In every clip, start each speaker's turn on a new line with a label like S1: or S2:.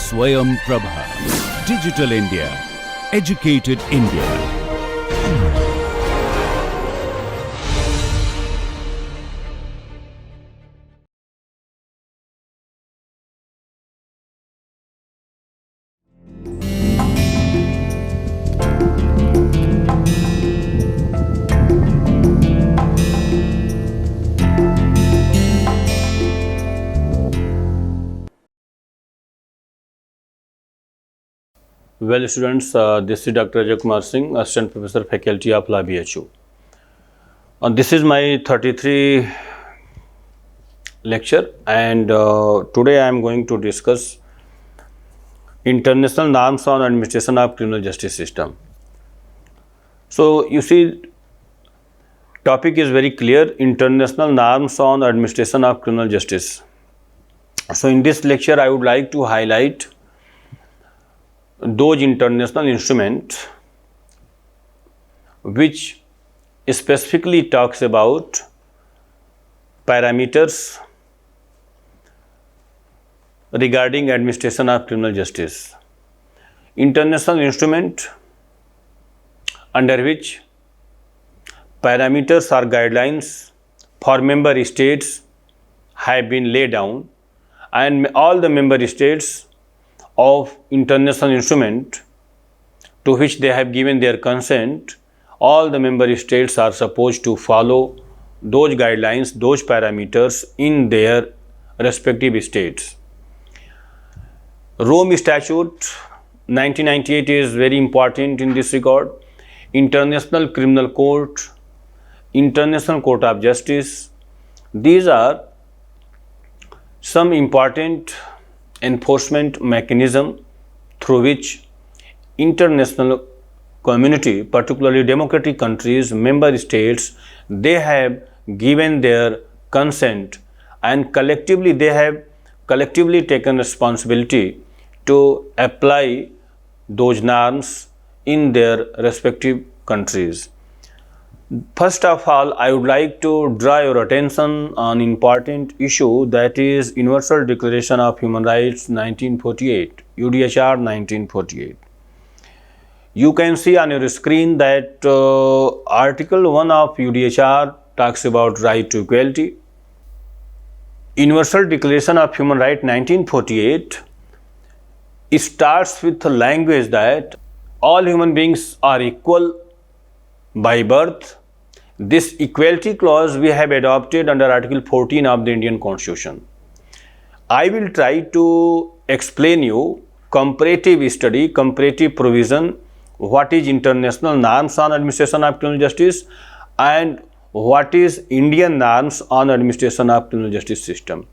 S1: Swayam Prabha. Digital India. Educated India.
S2: Well, students, this is Dr. Ajay Kumar Singh, Assistant Professor, Faculty of Law BHU. This is my 33 lecture, and today I am going to discuss international norms on administration of criminal justice system. So, you see, topic is very clear: international norms on administration of criminal justice. So, in this lecture, I would like to highlight those international instruments which specifically talks about parameters regarding administration of criminal justice. International instrument under which parameters or guidelines for member states have been laid down, and all the member states of international instrument to which they have given their consent, all the member states are supposed to follow those guidelines, those parameters in their respective states. Rome Statute 1998 is very important in this regard. International Criminal Court, International Court of Justice, these are some important enforcement mechanism through which international community, particularly democratic countries, member states, they have given their consent, and collectively they have taken responsibility to apply those norms in their respective countries. First of all, I would like to draw your attention on important issue, that is Universal Declaration of Human Rights 1948, UDHR 1948. You can see on your screen that Article 1 of UDHR talks about right to equality. Universal Declaration of Human Rights 1948, it starts with the language that all human beings are equal by birth. This equality clause we have adopted under Article 14 of the Indian Constitution. I will try to explain you comparative study, comparative provision, what is international norms on administration of criminal justice and what is Indian norms on administration of criminal justice system,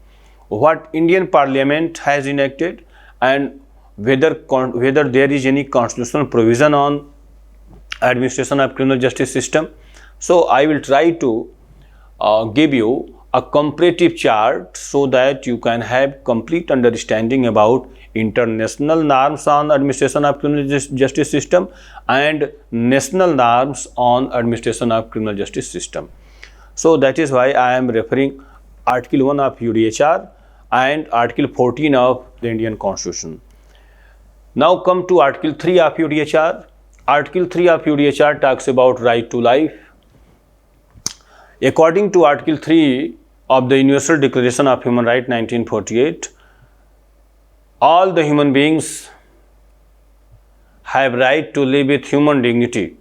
S2: what Indian Parliament has enacted, and whether there is any constitutional provision on administration of criminal justice system. So I will try to give you a comparative chart so that you can have complete understanding about international norms on administration of criminal justice system and national norms on administration of criminal justice system. So that is why I am referring Article 1 of UDHR and Article 14 of the Indian Constitution. Now come to Article 3 of UDHR. Article 3 of UDHR talks about right to life. According to Article 3 of the Universal Declaration of Human Rights 1948, all the human beings have right to live with human dignity.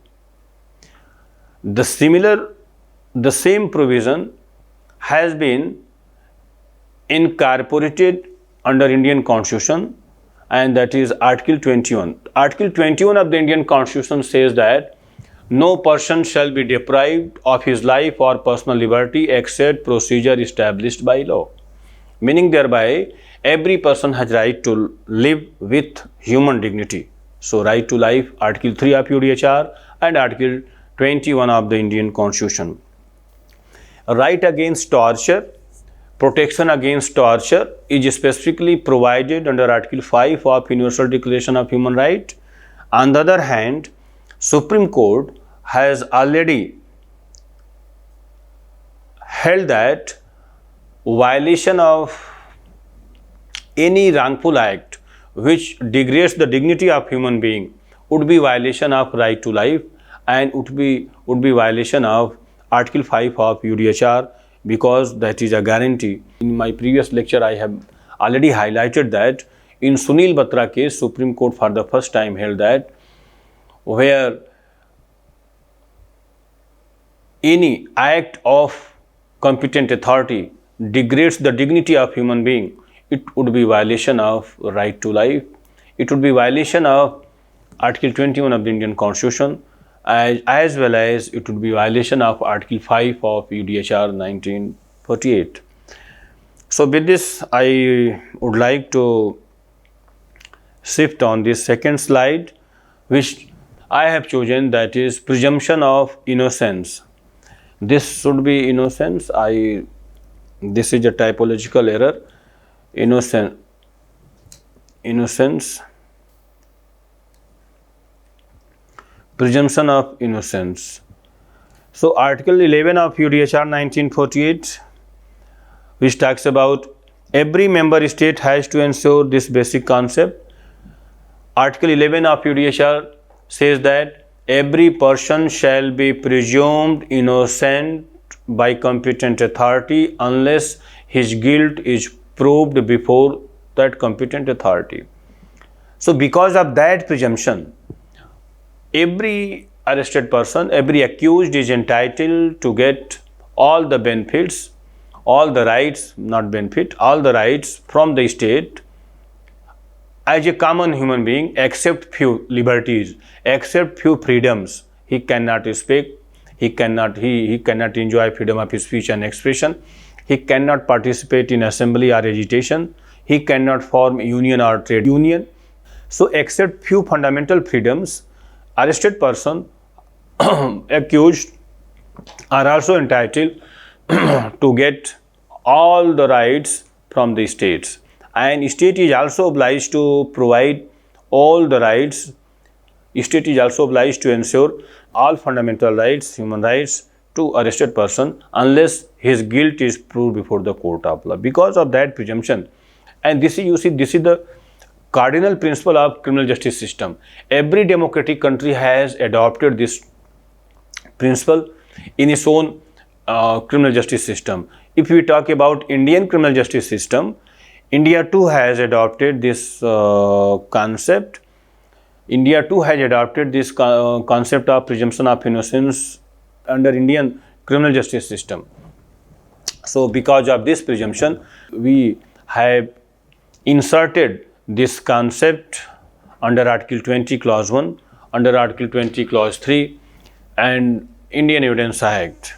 S2: The same provision has been incorporated under Indian Constitution, and that is Article 21. Article 21 of the Indian Constitution says that no person shall be deprived of his life or personal liberty except procedure established by law. Meaning thereby, every person has right to live with human dignity. So, right to life, Article 3 of UDHR and Article 21 of the Indian Constitution. Right against torture, protection against torture is specifically provided under Article 5 of Universal Declaration of Human Rights. On the other hand, Supreme Court has already held that violation of any wrongful act which degrades the dignity of human being would be violation of right to life, and would be violation of Article 5 of UDHR, because that is a guarantee. In my previous lecture, I have already highlighted that in Sunil Batra case, Supreme Court for the first time held that where any act of competent authority degrades the dignity of human being, it would be violation of right to life. It would be violation of Article 21 of the Indian Constitution, as well as it would be violation of Article 5 of UDHR 1948. So with this, I would like to shift on this second slide, which I have chosen, that is presumption of innocence. This should be innocence. This is a typological error. Innocence. Presumption of innocence. So Article 11 of UDHR 1948, which talks about every member state has to ensure this basic concept. Article 11 of UDHR says that every person shall be presumed innocent by competent authority unless his guilt is proved before that competent authority. So because of that presumption, every arrested person, every accused is entitled to get all the benefits, all the rights, not benefit, all the rights from the state as a common human being, except few liberties, except few freedoms. He cannot speak, he cannot enjoy freedom of speech and expression, he cannot participate in assembly or agitation, he cannot form union or trade union. So except few fundamental freedoms, arrested person accused are also entitled to get all the rights from the states, and state is also obliged to provide all the rights. State is also obliged to ensure all fundamental rights, human rights to arrested person unless his guilt is proved before the court of law. Because of that presumption, and this is, you see, this is the cardinal principle of criminal justice system. Every democratic country has adopted this principle in its own criminal justice system. If we talk about Indian criminal justice system, India too has adopted this concept. India too has adopted this concept of presumption of innocence under Indian criminal justice system. So because of this presumption, we have inserted this concept under Article 20 Clause 1, under Article 20 Clause 3 and Indian Evidence Act.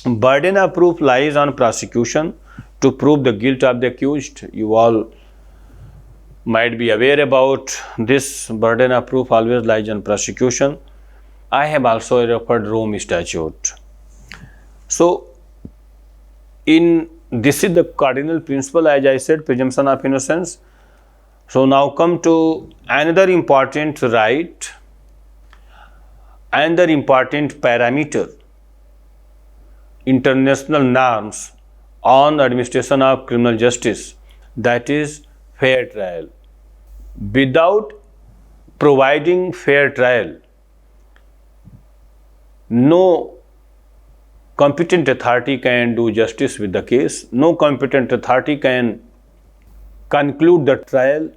S2: Burden of proof lies on prosecution to prove the guilt of the accused. You all might be aware about this. Burden of proof always lies on prosecution. I have also referred Rome Statute. So this is the cardinal principle, as I said, presumption of innocence. So now come to another important right, another important parameter, international norms on administration of criminal justice, that is fair trial. Without providing fair trial, no competent authority can do justice with the case. No competent authority can conclude the trial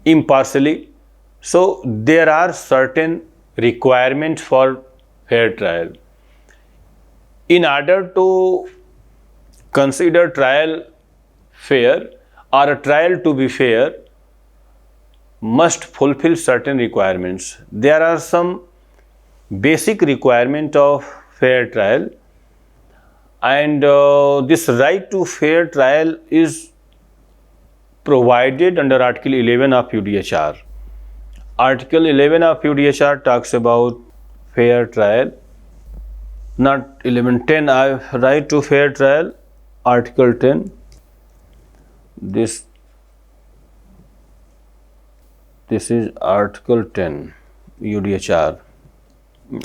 S2: impartially. So there are certain requirements for fair trial. In order to consider trial fair or a trial to be fair, must fulfill certain requirements. There are some basic requirement of fair trial, and this right to fair trial is provided under Article 11 of UDHR. Article 11 of UDHR talks about fair trial, not 11:10. I have right to fair trial, Article 10. This is Article 10 UDHR.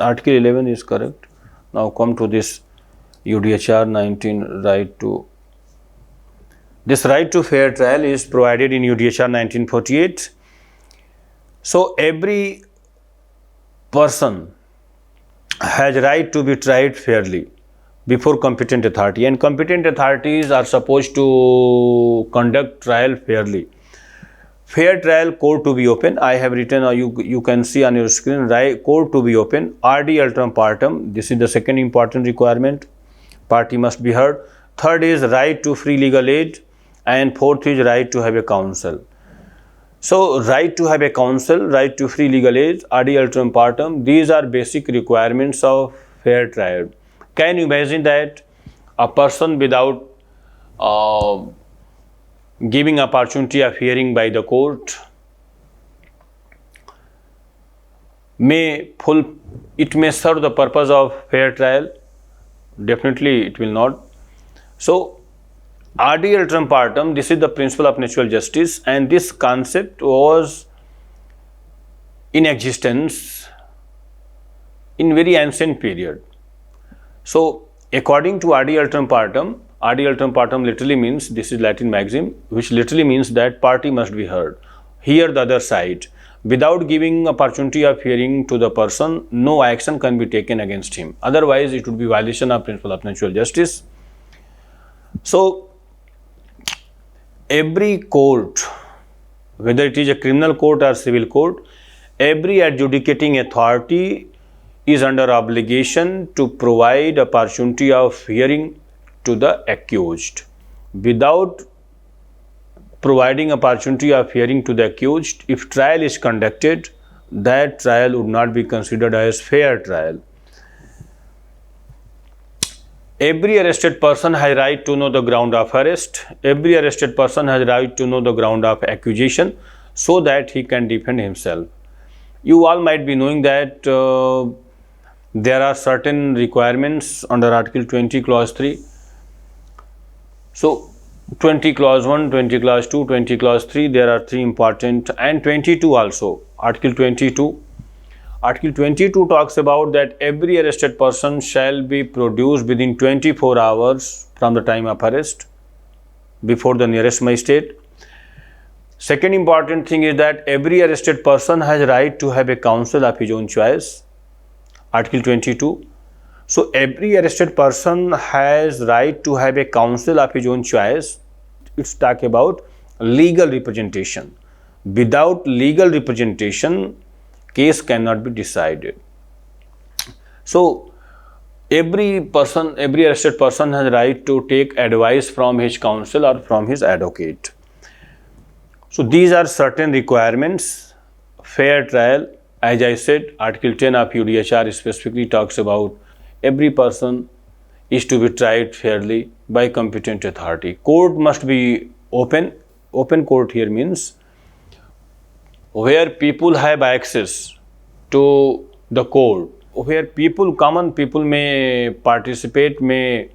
S2: Article 11 is correct. Now come to this UDHR 19, right to This right to fair trial is provided in UDHR 1948. So every person has right to be tried fairly before competent authority, and competent authorities are supposed to conduct trial fairly. Fair trial, court to be open. I have written, or you can see on your screen, right, court to be open. RD alteram partem. This is the second important requirement. Party must be heard. Third is right to free legal aid, and fourth is right to have a counsel. So right to have a counsel, right to free legal aid, RD alteram partem, these are basic requirements of fair trial. Can you imagine that a person without giving opportunity of hearing by the court may serve the purpose of fair trial? Definitely it will not. So RD alteram partem, this is the principle of natural justice, and this concept was in existence in very ancient period. So according to RD alteram partem literally means, this is Latin maxim, which literally means that party must be heard. Hear the other side. Without giving opportunity of hearing to the person, no action can be taken against him. Otherwise, it would be violation of principle of natural justice. So every court, whether it is a criminal court or civil court, every adjudicating authority is under obligation to provide opportunity of hearing to the accused. Without providing opportunity of hearing to the accused, if trial is conducted, that trial would not be considered as fair trial. Every arrested person has right to know the ground of arrest. Every arrested person has right to know the ground of accusation, so that he can defend himself. You all might be knowing that there are certain requirements under Article 20 Clause 3. So 20 Clause 1, 20 Clause 2, 20 Clause 3, there are three important, and 22 also, Article 22. Article 22 talks about that every arrested person shall be produced within 24 hours from the time of arrest before the nearest magistrate. Second important thing is that every arrested person has right to have a counsel of his own choice. Article 22. So every arrested person has right to have a counsel of his own choice. It's talk about legal representation. Without legal representation, case cannot be decided. So every arrested person has right to take advice from his counsel or from his advocate. So these are certain requirements. Fair trial, as I said, Article 10 of UDHR specifically talks about every person is to be tried fairly by competent authority. Court must be open. Open court here means where people have access to the court, where common people may participate, may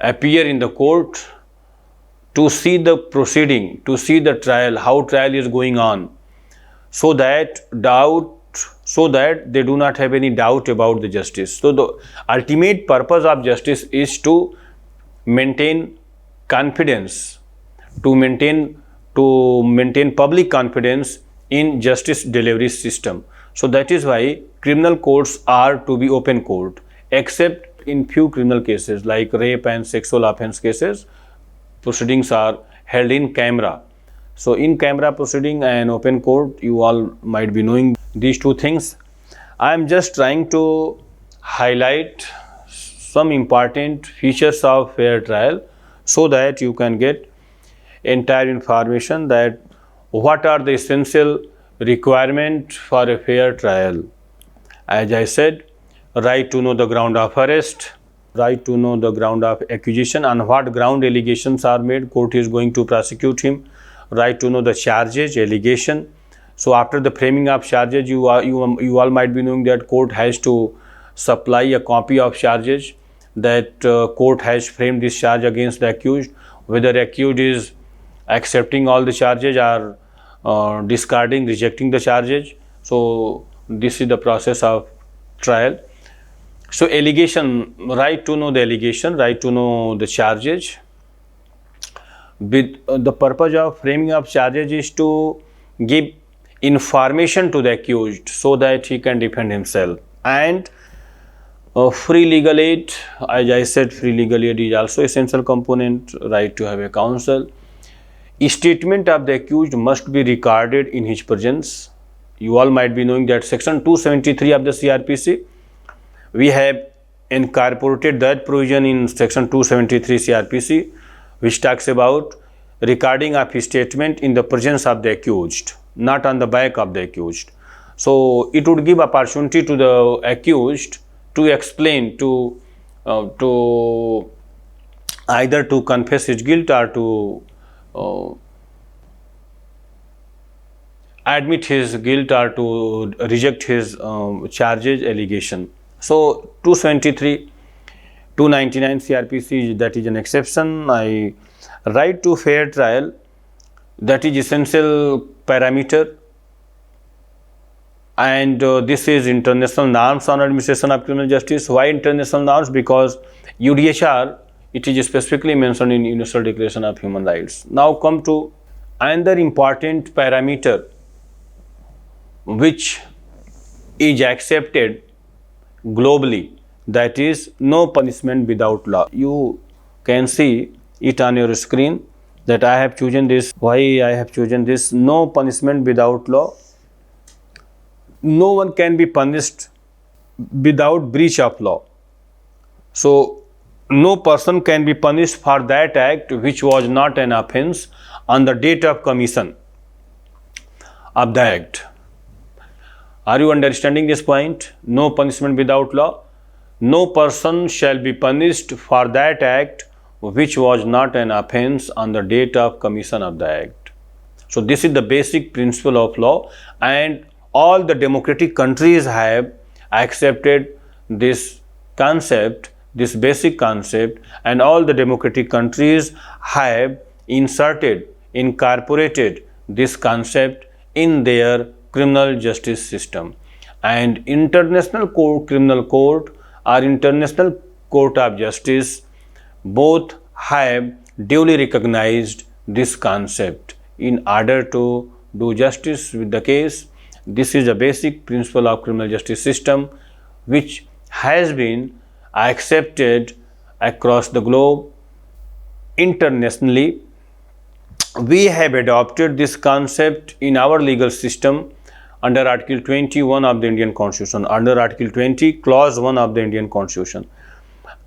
S2: appear in the court to see the proceeding, to see the trial, how trial is going on, so that they do not have any doubt about the justice. So the ultimate purpose of justice is to maintain confidence, to maintain public confidence in justice delivery system. So that is why criminal courts are to be open court, except in few criminal cases like rape and sexual offense cases. Proceedings are held in camera. So in camera proceeding and open court, you all might be knowing these two things. I am just trying to highlight some important features of fair trial so that you can get entire information that what are the essential requirements for a fair trial. As I said, right to know the ground of arrest, right to know the ground of accusation, on what ground allegations are made, court is going to prosecute him, right to know the charges, allegation. So after the framing of charges, you all might be knowing that court has to supply a copy of charges, that court has framed this charge against the accused, whether accused is accepting all the charges or discarding, rejecting the charges. So this is the process of trial. So allegation, right to know the allegation, right to know the charges, with the purpose of framing of charges is to give information to the accused so that he can defend himself. And free legal aid, as I said, free legal aid is also essential component, right to have a counsel. Statement of the accused must be recorded in his presence. You all might be knowing that section 273 of the CRPC, we have incorporated that provision in section 273 CRPC, which talks about recording of his statement in the presence of the accused, not on the back of the accused. So it would give opportunity to the accused to explain, to either to confess his guilt or to admit his guilt or to reject his charges, allegation. So 273, 299 CRPC, that is an exception. Right to fair trial, that is essential parameter, and this is international norms on administration of criminal justice. Why international norms? Because UDHR, it is specifically mentioned in Universal Declaration of Human Rights. Now come to another important parameter which is accepted globally, that is no punishment without law. You can see it on your screen that I have chosen this. Why I have chosen this? No punishment without law. No one can be punished without breach of law. So no person can be punished for that act which was not an offense on the date of commission of the act. Are you understanding this point? No punishment without law. No person shall be punished for that act which was not an offense on the date of commission of the act. So this is the basic principle of law, and all the democratic countries have accepted this concept, this basic concept, and all the democratic countries have incorporated this concept in their criminal justice system. And international criminal court or international court of justice both have duly recognized this concept in order to do justice with the case. This is a basic principle of criminal justice system which has been accepted across the globe. Internationally, we have adopted this concept in our legal system under Article 21 of the Indian Constitution, under Article 20, Clause 1 of the Indian Constitution.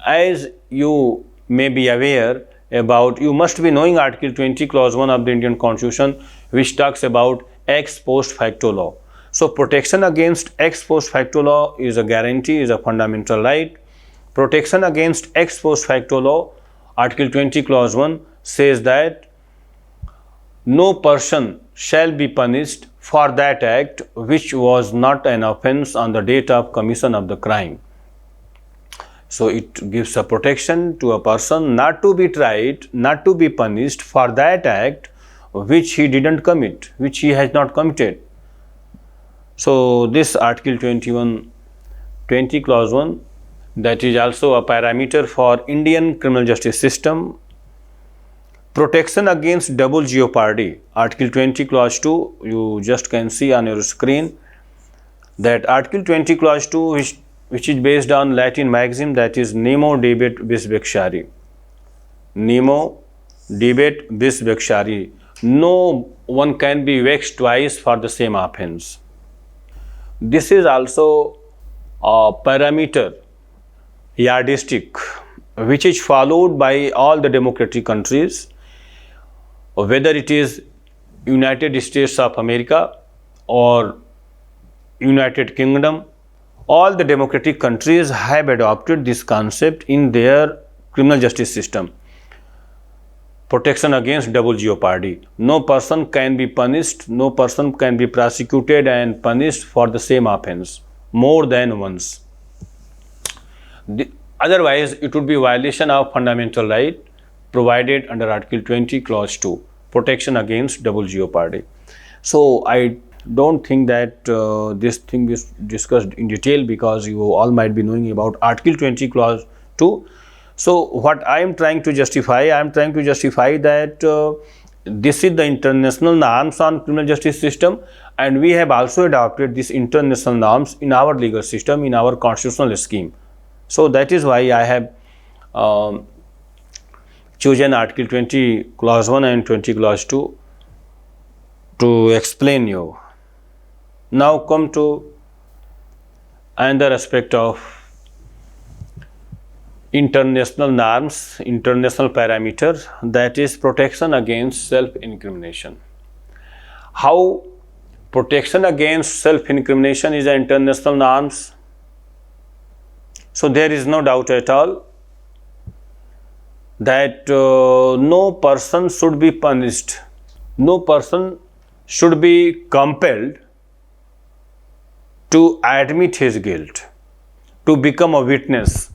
S2: As you may be aware about, you must be knowing Article 20, Clause 1 of the Indian Constitution, which talks about ex post facto law. So protection against ex post facto law is a guarantee, is a fundamental right. Protection against ex post facto law, Article 20, Clause 1 says that no person shall be punished for that act which was not an offense on the date of commission of the crime. So it gives a protection to a person not to be tried, not to be punished for that act which he didn't commit, which he has not committed. So this Article 20 Clause 1, that is also a parameter for Indian criminal justice system. Protection against double jeopardy, Article 20 Clause 2, you just can see on your screen that Article 20 Clause 2, which is based on Latin maxim, that is nemo debet bis vexari. Nemo debet bis vexari. No one can be vexed twice for the same offense. This is also a parameter, yardstick, which is followed by all the democratic countries, whether it is United States of America or United Kingdom. All the democratic countries have adopted this concept in their criminal justice system. Protection against double jeopardy. No person can be punished, no person can be prosecuted and punished for the same offense more than once. Otherwise, it would be violation of fundamental right provided under Article 20 Clause 2, protection against double jeopardy. So I don't think that this thing is discussed in detail because you all might be knowing about Article 20 Clause 2. So what I am trying to justify, that this is the international norms on criminal justice system, and we have also adopted these international norms in our legal system, in our constitutional scheme. So that is why I have chosen Article 20 Clause 1 and 20 Clause 2 to explain you. Now come to another aspect of international norms, international parameters, that is protection against self-incrimination. How protection against self-incrimination is an international norms? So there is no doubt at all that no person should be punished, no person should be compelled to admit his guilt, to become a witness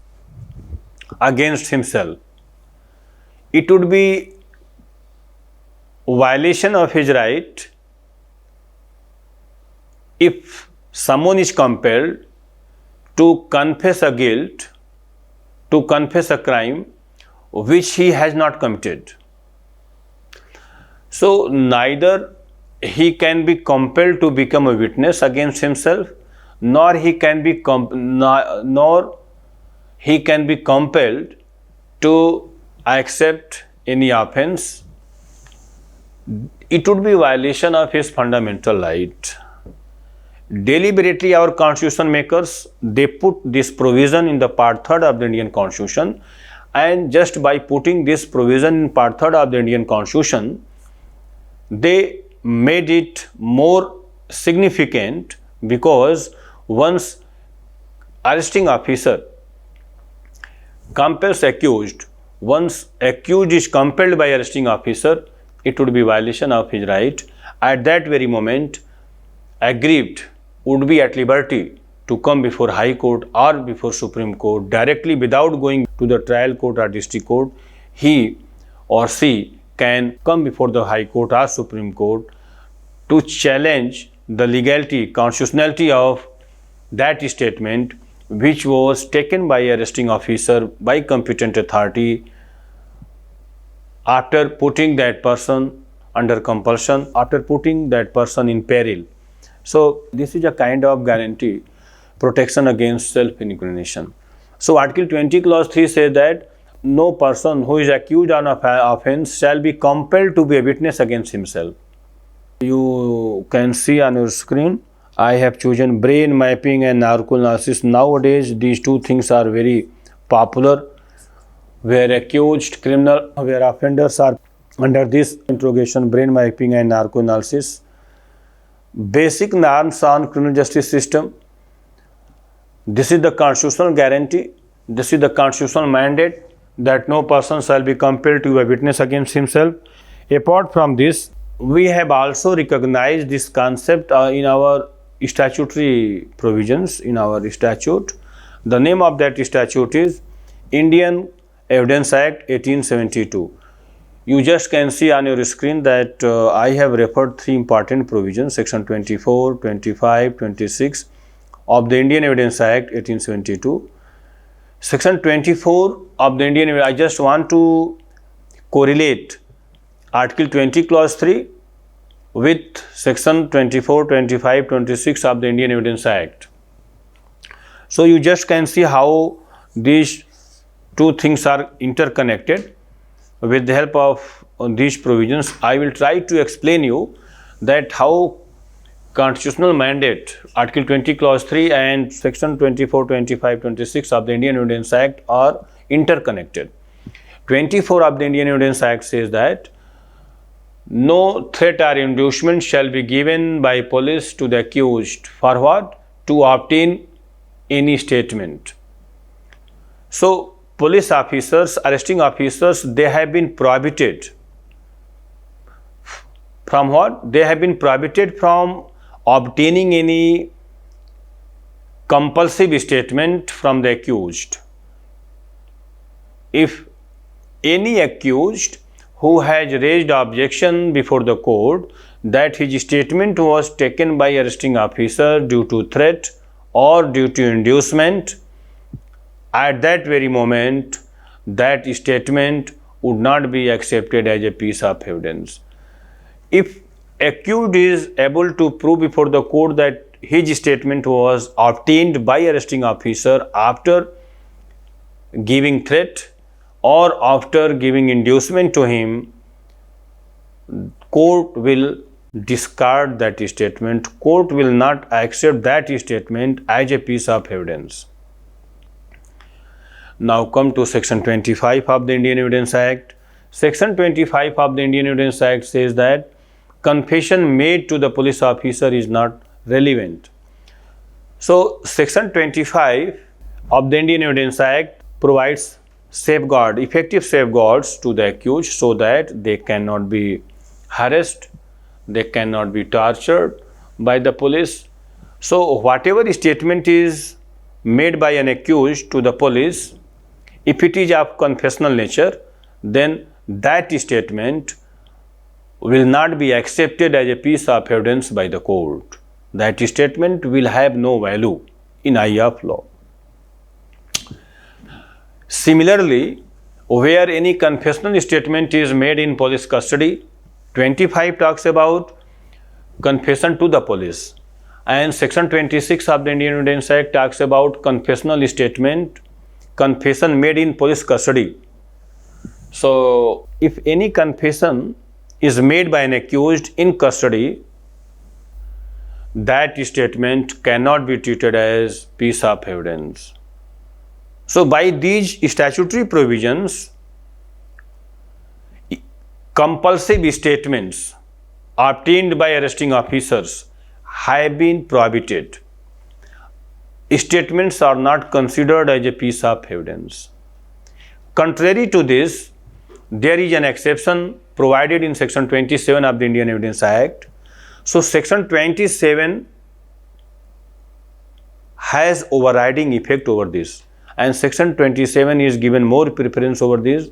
S2: against himself. It would be violation of his right if someone is compelled to confess a guilt, to confess a crime which he has not committed. So neither he can be compelled to become a witness against himself, nor he can be compelled to accept any offense. It would be violation of his fundamental right. Deliberately our constitution makers, they put this provision in the part 3rd of the Indian Constitution, and just by putting this provision in part 3rd of the Indian Constitution, they made it more significant, because once arresting officer compels accused, once accused is compelled by arresting officer, it would be violation of his right. At that very moment, aggrieved would be at liberty to come before High Court or before Supreme Court directly without going to the trial court or district court. He or she can come before the High Court or Supreme Court to challenge the legality, constitutionality of that statement which was taken by arresting officer, by competent authority, after putting that person under compulsion, after putting that person in peril. So this is a kind of guarantee, protection against self-incrimination. So Article 20 Clause 3 says that no person who is accused of an offense shall be compelled to be a witness against himself. You can see on your screen, I have chosen brain mapping and narcoanalysis. Nowadays, these two things are very popular, where accused criminal, where offenders are under this interrogation, brain mapping and narcoanalysis. Basic norms on criminal justice system. This is the constitutional guarantee, this is the constitutional mandate that no person shall be compelled to be a witness against himself. Apart from this, we have also recognized this concept in our statutory provisions, in our statute. The name of that statute is Indian Evidence Act 1872. You just can see on your screen that I have referred 3 important provisions, section 24, 25, 26 of the Indian Evidence Act 1872. Section 24 of the Indian, I just want to correlate Article 20 Clause 3 with section 24, 25, 26 of the Indian Evidence Act. So you just can see how these two things are interconnected. With the help of these provisions, I will try to explain you that how constitutional mandate, Article 20 Clause 3 and section 24, 25, 26 of the Indian Evidence Act are interconnected. 24 of the Indian Evidence Act says that no threat or inducement shall be given by police to the accused for what? To obtain any statement. So police officers, arresting officers, they have been prohibited from what? They have been prohibited from obtaining any compulsive statement from the accused. If any accused who has raised objection before the court that his statement was taken by arresting officer due to threat or due to inducement, at that very moment that statement would not be accepted as a piece of evidence. If accused is able to prove before the court that his statement was obtained by arresting officer after giving threat or after giving inducement to him, court will discard that statement. Court will not accept that statement as a piece of evidence. Now come to section 25 of the Indian Evidence Act. Section 25 of the Indian Evidence Act says that confession made to the police officer is not relevant. So section 25 of the Indian Evidence Act provides effective safeguards to the accused so that they cannot be harassed, they cannot be tortured by the police. So whatever statement is made by an accused to the police, if it is of confessional nature, then that statement will not be accepted as a piece of evidence by the court. That statement will have no value in eye of law. Similarly, where any confessional statement is made in police custody, 25 talks about confession to the police, and section 26 of the Indian Evidence Act talks about confession made in police custody. So if any confession is made by an accused in custody, that statement cannot be treated as piece of evidence. So by these statutory provisions, compulsive statements obtained by arresting officers have been prohibited. Statements are not considered as a piece of evidence. Contrary to this, there is an exception provided in section 27 of the Indian Evidence Act. So section 27 has overriding effect over this, and section 27 is given more preference over this.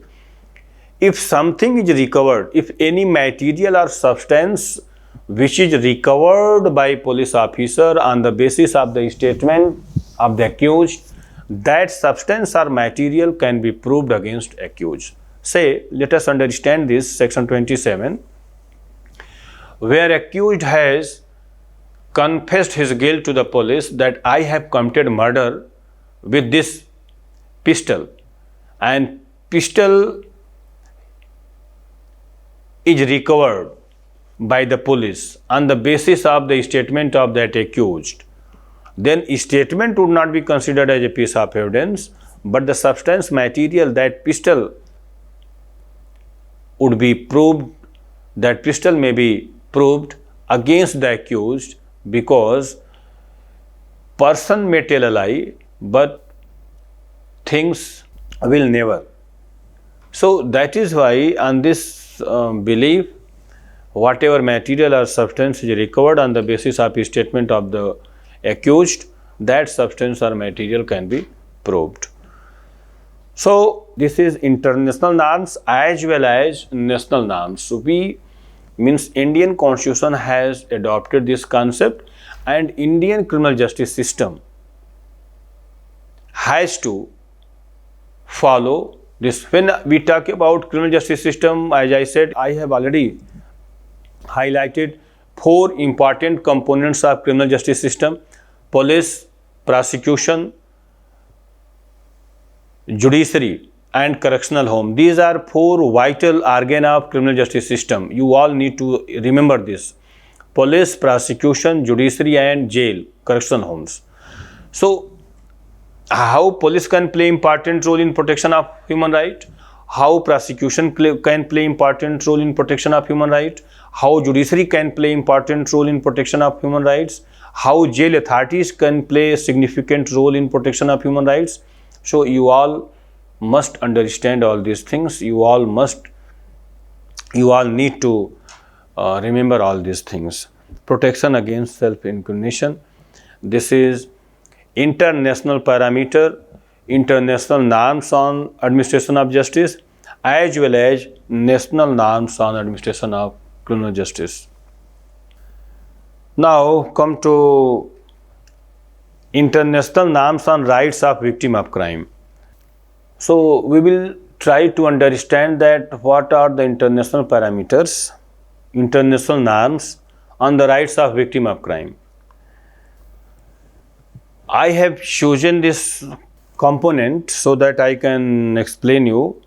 S2: If something is recovered, if any material or substance which is recovered by police officer on the basis of the statement of the accused, that substance or material can be proved against accused. Say, let us understand this section 27, where accused has confessed his guilt to the police that I have committed murder with this pistol, and pistol is recovered by the police on the basis of the statement of that accused, then statement would not be considered as a piece of evidence, but the substance material, that pistol, would be proved, that pistol may be proved against the accused, because person may tell a lie but things will never. So that is why on this belief, whatever material or substance is recovered on the basis of statement of the accused, that substance or material can be proved. So this is international norms as well as national norms. So means Indian Constitution has adopted this concept, and Indian criminal justice system has to follow this. When we talk about criminal justice system, as I said, I have already highlighted 4 important components of criminal justice system: police, prosecution, judiciary and correctional home. These are 4 vital organs of criminal justice system. You all need to remember this: police, prosecution, judiciary and jail, correctional homes. So how police can play important role in protection of human right, how prosecution can play important role in protection of human right, how judiciary can play important role in protection of human rights, how jail authorities can play a significant role in protection of human rights. So you all must understand all these things. You all need to remember all these things. Protection against self-incrimination. This is international parameter, international norms on administration of justice, as well as national norms on administration of criminal justice. Now come to international norms on rights of victim of crime. So we will try to understand that what are the international parameters, international norms on the rights of victim of crime. I have chosen this component so that I can explain you.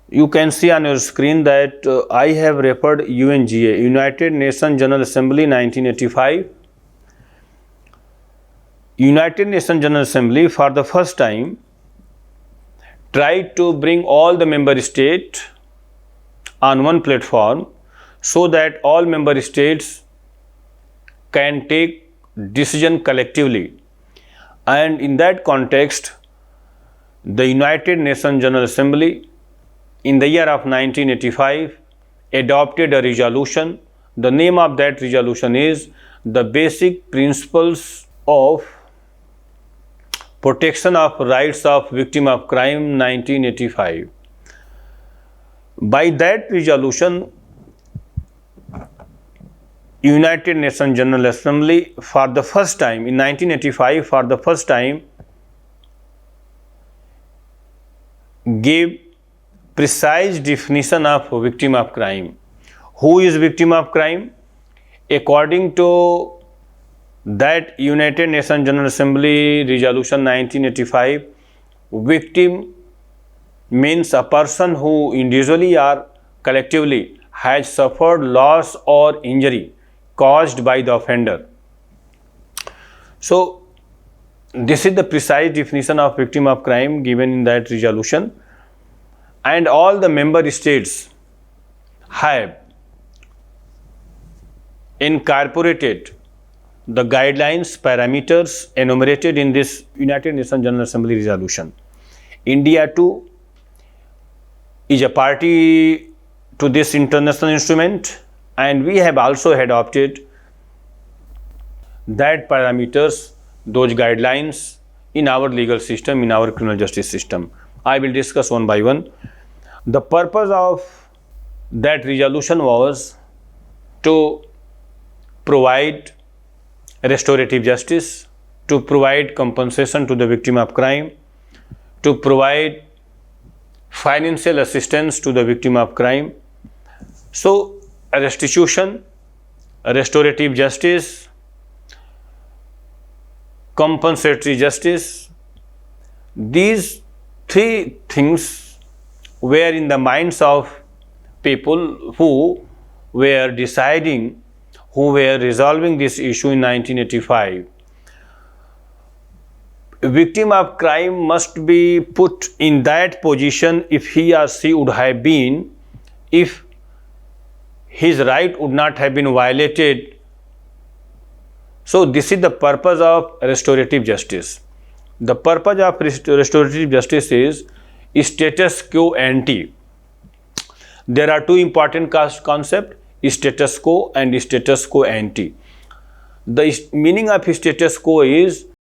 S2: You can see on your screen that I have referred UNGA, United Nations General Assembly 1985. United Nations General Assembly for the first time tried to bring all the member states on one platform so that all member states can take decision collectively. And in that context, the United Nations General Assembly in the year of 1985 adopted a resolution. The name of that resolution is the Basic Principles of Protection of Rights of Victim of Crime 1985. By that resolution, United Nations General Assembly for the first time in 1985 for the first time gave precise definition of victim of crime. Who is victim of crime? According to that United Nations General Assembly Resolution 1985, victim means a person who individually or collectively has suffered loss or injury caused by the offender. So, this is the precise definition of victim of crime given in that resolution, and all the member states have incorporated the guidelines, parameters enumerated in this United Nations General Assembly resolution. India too is a party to this international instrument, and we have also adopted that parameters, those guidelines in our legal system, in our criminal justice system. I will discuss one by one. The purpose of that resolution was to provide restorative justice, to provide compensation to the victim of crime, to provide financial assistance to the victim of crime. So, restitution, restorative justice, compensatory justice, these three things were in the minds of people who were deciding, who were resolving this issue in 1985. A victim of crime must be put in that position if he or she would have been, if his right would not have been violated. So this is the purpose of restorative justice. The purpose of restorative justice is status quo ante. There are two important concepts, status quo and status quo ante. The meaning of status quo is